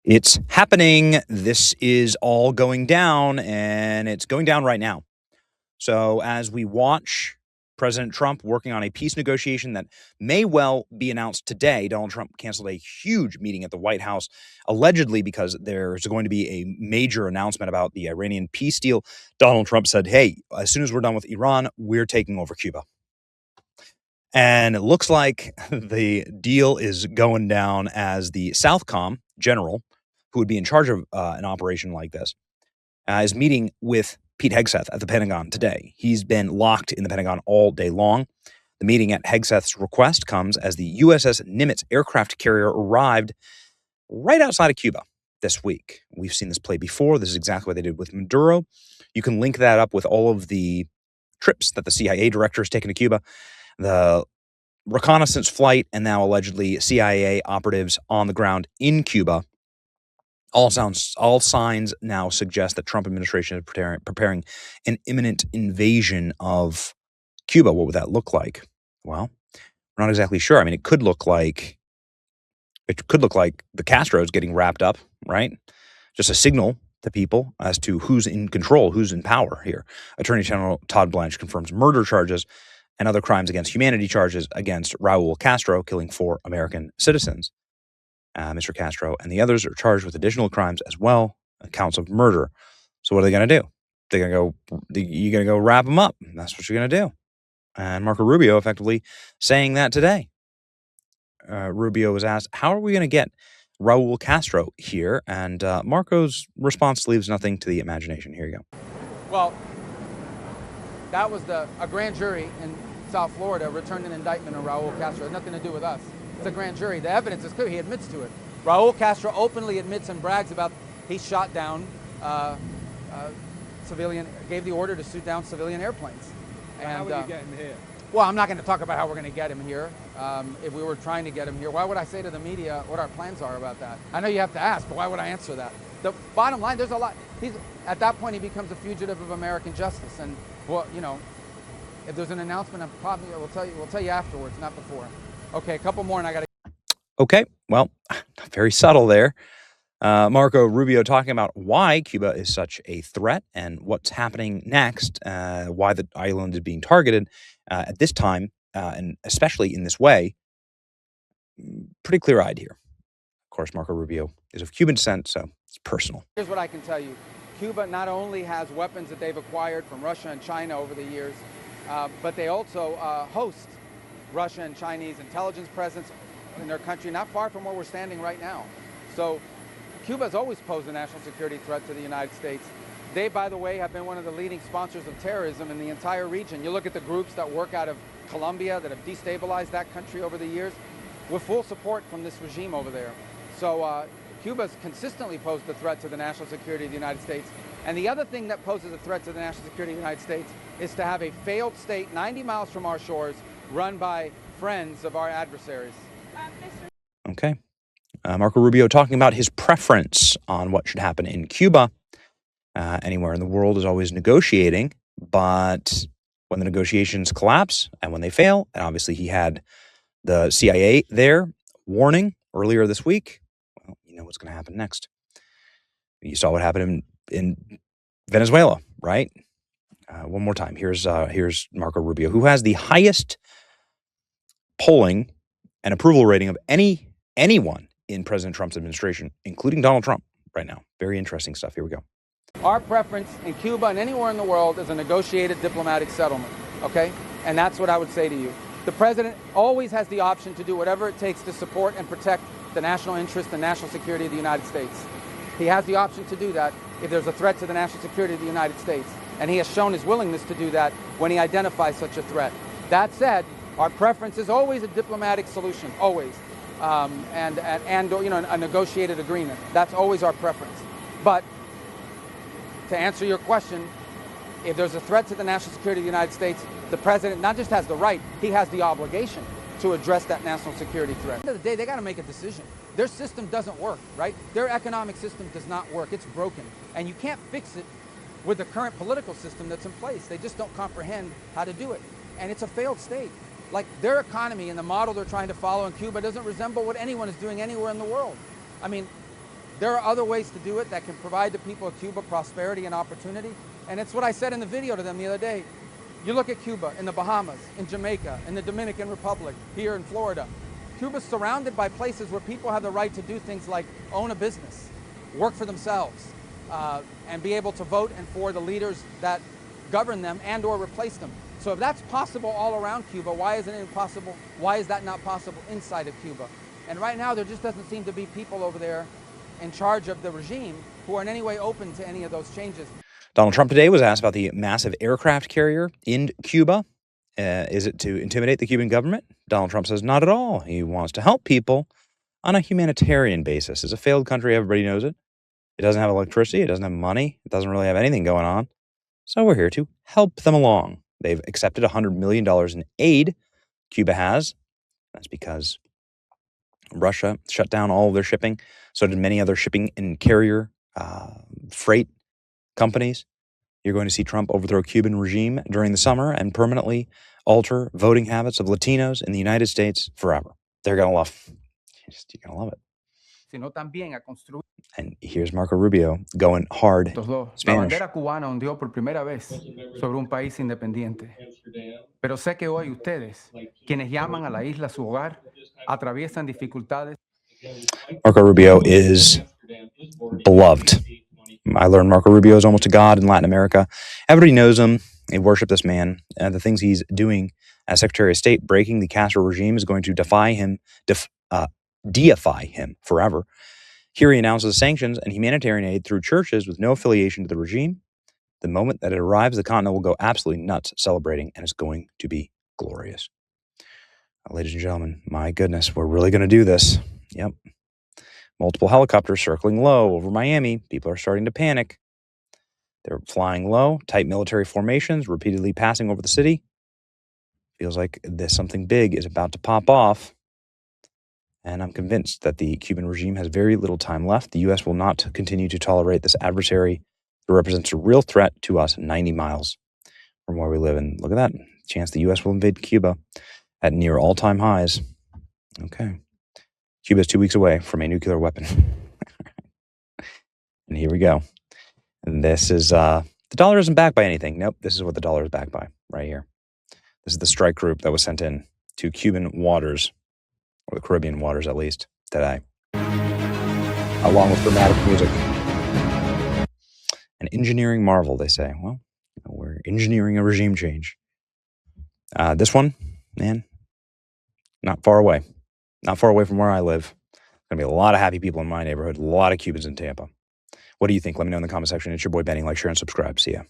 It's happening. This is all going down, and it's going down right now. So, as we watch President Trump working on a peace negotiation that may well be announced today, Donald Trump canceled a huge meeting at the White House, allegedly because there's going to be a major announcement about the Iranian peace deal. Donald Trump said, hey, as soon as we're done with Iran, we're taking over Cuba. And it looks like the deal is going down as the Southcom general, who would be in charge of an operation like this, is meeting with Pete Hegseth at the Pentagon today. He's been locked in the Pentagon all day long. The meeting at Hegseth's request comes as the USS Nimitz aircraft carrier arrived right outside of Cuba this week. We've seen this play before. This is exactly what they did with Maduro. You can link that up with all of the trips that the CIA director has taken to Cuba, the reconnaissance flight, and now allegedly CIA operatives on the ground in Cuba. All signs now suggest that Trump administration is preparing an imminent invasion of Cuba. What would that look like? Well, we're not exactly sure. I mean, it could look like the Castros getting wrapped up, right? Just a signal to people as to who's in control, who's in power here. Attorney General Todd Blanche confirms murder charges and other crimes against humanity charges against Raul Castro, killing 4 American citizens. Mr. Castro and the others are charged with additional crimes as well, counts of murder. So what are they going to do? You're going to go wrap them up. That's what you're going to do. And Marco Rubio effectively saying that today. Rubio was asked, how are we going to get Raul Castro here? And Marco's response leaves nothing to the imagination. Here you go. Well, that was a grand jury in South Florida returned an indictment on Raul Castro. It has nothing to do with us. It's a grand jury. The evidence is clear. He admits to it. Raul Castro openly admits and brags about he shot down gave the order to shoot down civilian airplanes. And how would you get him here? Well, I'm not going to talk about how we're going to get him here. If we were trying to get him here, why would I say to the media what our plans are about that? I know you have to ask, but why would I answer that? The bottom line, there's a lot. At that point, he becomes a fugitive of American justice. And, well, you know, if there's an announcement, we'll tell you afterwards, not before. Okay, a couple more, and I got to. Okay, well, very subtle there. Marco Rubio talking about why Cuba is such a threat and what's happening next, why the island is being targeted at this time, and especially in this way. Pretty clear-eyed here. Of course, Marco Rubio is of Cuban descent, so it's personal. Here's what I can tell you. Cuba not only has weapons that they've acquired from Russia and China over the years, but they also host Russia and Chinese intelligence presence in their country, not far from where we're standing right now. So Cuba has always posed a national security threat to the United States. They, by the way, have been one of the leading sponsors of terrorism in the entire region. You look at the groups that work out of Colombia that have destabilized that country over the years, with full support from this regime over there. So Cuba's consistently posed a threat to the national security of the United States. And the other thing that poses a threat to the national security of the United States is to have a failed state 90 miles from our shores run by friends of our adversaries. Okay. Marco Rubio talking about his preference on what should happen in Cuba. Anywhere in the world is always negotiating, but when the negotiations collapse and when they fail, and obviously he had the CIA there warning earlier this week, well, you know what's going to happen next. You saw what happened in Venezuela, right? One more time. Here's Marco Rubio, who has the highest polling and approval rating of anyone in President Trump's administration, including Donald Trump right now. Very interesting stuff. Here we go. Our preference in Cuba and anywhere in the world is a negotiated diplomatic settlement, okay? And that's what I would say to you. The president always has the option to do whatever it takes to support and protect the national interest and national security of the United States. He has the option to do that if there's a threat to the national security of the United States. And he has shown his willingness to do that when he identifies such a threat. That said, our preference is always a diplomatic solution, always. And you know, a negotiated agreement. That's always our preference. But to answer your question, if there's a threat to the national security of the United States, the president not just has the right, he has the obligation to address that national security threat. At the end of the day, they got to make a decision. Their system doesn't work, right? Their economic system does not work. It's broken. And you can't fix it with the current political system that's in place. They just don't comprehend how to do it. And it's a failed state. Like, their economy and the model they're trying to follow in Cuba doesn't resemble what anyone is doing anywhere in the world. I mean, There are other ways to do it that can provide the people of Cuba prosperity and opportunity. And it's what I said in the video to them the other day. You look at Cuba, in the Bahamas, in Jamaica, in the Dominican Republic, here in Florida. Cuba's surrounded by places where people have the right to do things like own a business, work for themselves, and be able to vote and for the leaders that govern them and or replace them. So if that's possible all around Cuba, why isn't it possible? Why is that not possible inside of Cuba? And right now, there just doesn't seem to be people over there in charge of the regime who are in any way open to any of those changes. Donald Trump today was asked about the massive aircraft carrier in Cuba. Is it to intimidate the Cuban government? Donald Trump says not at all. He wants to help people on a humanitarian basis. It's a failed country. Everybody knows it. It doesn't have electricity. It doesn't have money. It doesn't really have anything going on. So we're here to help them along. They've accepted $100 million in aid. Cuba has. That's because Russia shut down all of their shipping. So did many other shipping and carrier freight companies. You're going to see Trump overthrow Cuban regime during the summer and permanently alter voting habits of Latinos in the United States forever. They're going to love you're going to love it. Sino también a construir. And here's Marco Rubio going hard La Spanish. bandera cubana ondeó por primera vez sobre un país independiente. Pero sé que hoy ustedes, quienes llaman a la isla su hogar, atraviesan dificultades. Marco Rubio is beloved. I learned Marco Rubio is almost a god in Latin America. Everybody knows him. They worship this man. And the things he's doing as Secretary of State, breaking the Castro regime, is going to deify him forever. Here he announces sanctions and humanitarian aid through churches with no affiliation to the regime. The moment that it arrives, the continent will go absolutely nuts celebrating, and it's going to be glorious. Ladies and gentlemen, my goodness, we're really going to do this. Yep. Multiple helicopters circling low over Miami. People are starting to panic. They're flying low, tight military formations, repeatedly passing over the city. Feels like something big is about to pop off. And I'm convinced that the Cuban regime has very little time left. The U.S. will not continue to tolerate this adversary that represents a real threat to us 90 miles from where we live. And look at that. Chance the U.S. will invade Cuba at near all-time highs. Okay. Cuba is 2 weeks away from a nuclear weapon. And here we go. And this is, the dollar isn't backed by anything. Nope, this is what the dollar is backed by right here. This is the strike group that was sent in to Cuban waters, or the Caribbean waters at least, today, along with dramatic music. An engineering marvel, they say. Well, we're engineering a regime change. This one, man, not far away. Not far away from where I live. Going to be a lot of happy people in my neighborhood, a lot of Cubans in Tampa. What do you think? Let me know in the comment section. It's your boy Benny. Like, share, and subscribe. See ya.